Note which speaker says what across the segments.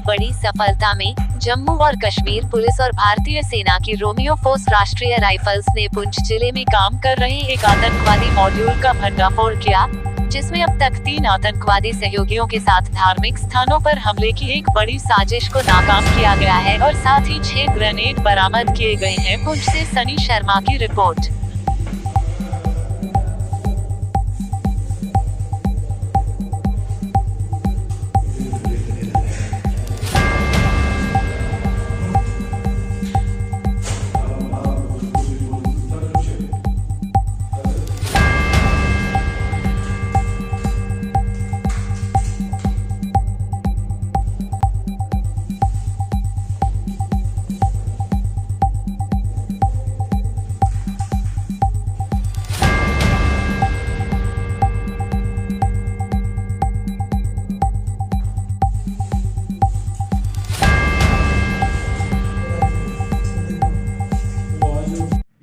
Speaker 1: बड़ी सफलता में जम्मू और कश्मीर पुलिस और भारतीय सेना की रोमियो फोर्स राष्ट्रीय राइफल्स ने पुंछ जिले में काम कर रहे एक आतंकवादी मॉड्यूल का भंडाफोड़ किया, जिसमें अब तक 3 आतंकवादी सहयोगियों के साथ धार्मिक स्थानों पर हमले की एक बड़ी साजिश को नाकाम किया गया है और साथ ही 6 ग्रेनेड बरामद किए गए हैं। पुंछ से सनी शर्मा की रिपोर्ट।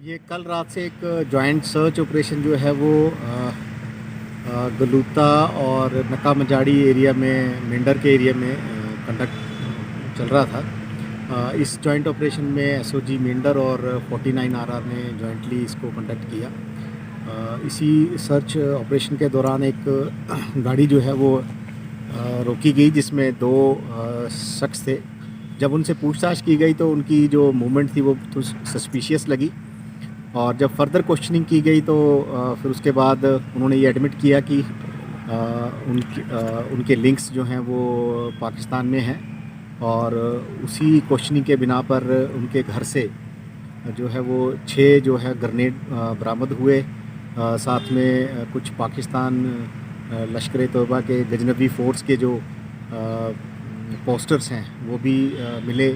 Speaker 2: ये कल रात से एक जॉइंट सर्च ऑपरेशन जो है वो गलूता और नका मजाड़ी एरिया में, मेंढर के एरिया में कंडक्ट चल रहा था। इस जॉइंट ऑपरेशन में एसओजी मेंढर और 49 आरआर ने जॉइंटली इसको कंडक्ट किया। इसी सर्च ऑपरेशन के दौरान एक गाड़ी जो है वो रोकी गई, जिसमें 2 शख्स थे। जब उनसे पूछताछ की गई तो उनकी जो मूवमेंट थी वो तो सस्पिशियस लगी, और जब फर्दर क्वेश्चनिंग की गई तो फिर उसके बाद उन्होंने ये एडमिट किया कि उनके लिंक्स जो हैं वो पाकिस्तान में हैं, और उसी क्वेश्चनिंग के बिना पर उनके घर से जो है वो 6 जो है ग्रेनेड बरामद हुए। साथ में कुछ पाकिस्तान लश्कर तोयबा के गजनवी फोर्स के जो पोस्टर्स हैं वो भी मिले,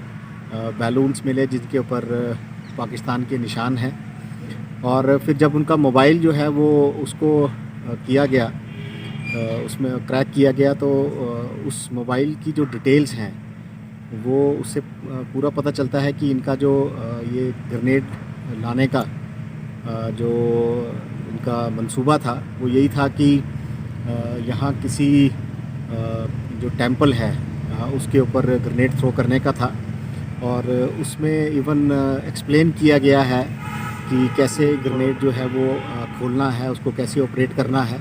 Speaker 2: बैलून्स मिले जिनके ऊपर पाकिस्तान के निशान हैं। और फिर जब उनका मोबाइल जो है वो उसको किया गया, उसमें क्रैक किया गया, तो उस मोबाइल की जो डिटेल्स हैं वो उससे पूरा पता चलता है कि इनका जो ये ग्रेनेड लाने का जो इनका मंसूबा था वो यही था कि यहाँ किसी जो टेंपल है उसके ऊपर ग्रेनेड थ्रो करने का था। और उसमें इवन एक्सप्लेन किया गया है कि कैसे ग्रेनेड जो है वो खोलना है, उसको कैसे ऑपरेट करना है।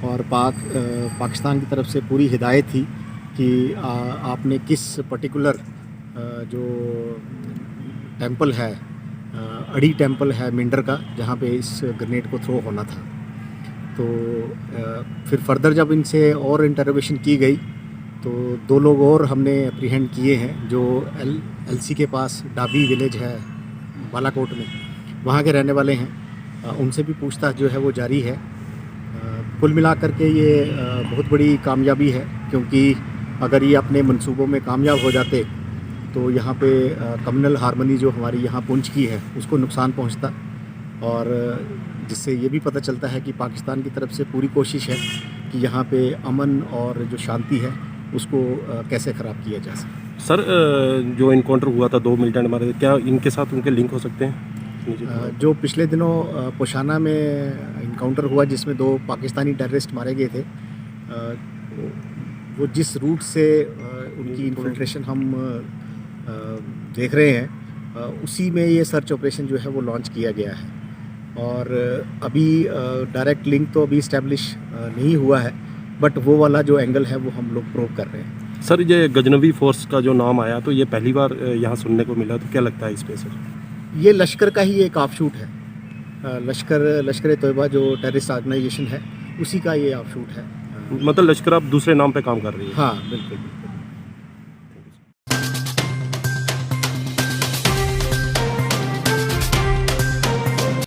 Speaker 2: और पाकिस्तान की तरफ से पूरी हिदायत थी कि आपने किस पर्टिकुलर जो टेंपल है, अड़ी टेंपल है मेंढर का, जहाँ पे इस ग्रेनेड को थ्रो होना था। तो फिर फर्दर जब इनसे और इंटरोगेशन की गई तो 2 लोग और हमने अप्रीहेंड किए हैं जो एलसी के पास डाबी विलेज है बालाकोट में, वहाँ के रहने वाले हैं। उनसे भी पूछताछ जो है वो जारी है। कुल मिलाकर के ये बहुत बड़ी कामयाबी है, क्योंकि अगर ये अपने मंसूबों में कामयाब हो जाते तो यहाँ पे कम्युनल हार्मनी जो हमारी यहाँ पुंछ की है उसको नुकसान पहुँचता, और जिससे ये भी पता चलता है कि पाकिस्तान की तरफ से पूरी कोशिश है कि यहाँ पे अमन और जो शांति है उसको कैसे ख़राब किया जा सके।
Speaker 3: सर, जो इनकाउंटर हुआ था 2 मिलिटेंट मारे, क्या इनके साथ उनके लिंक हो सकते हैं?
Speaker 2: जो पिछले दिनों पोशाना में इनकाउंटर हुआ जिसमें 2 पाकिस्तानी टेररिस्ट मारे गए थे, वो जिस रूट से उनकी इन्फिल्ट्रेशन हम देख रहे हैं, उसी में ये सर्च ऑपरेशन जो है वो लॉन्च किया गया है। और अभी डायरेक्ट लिंक तो अभी इस्टेब्लिश नहीं हुआ है, बट वो वाला जो एंगल है वो हम लोग प्रूव कर रहे हैं।
Speaker 3: सर, ये गजनवी फोर्स का जो नाम आया तो ये पहली बार यहाँ सुनने को मिला, तो क्या लगता है इस पे सर?
Speaker 2: ये लश्कर का ही एक ऑफशूट है। लश्कर तोयबा जो टेररिस्ट ऑर्गेनाइजेशन है उसी का ये ऑफशूट है।
Speaker 3: मतलब लश्कर आप दूसरे नाम पे काम कर रही है?
Speaker 2: हाँ, बिल्कुल।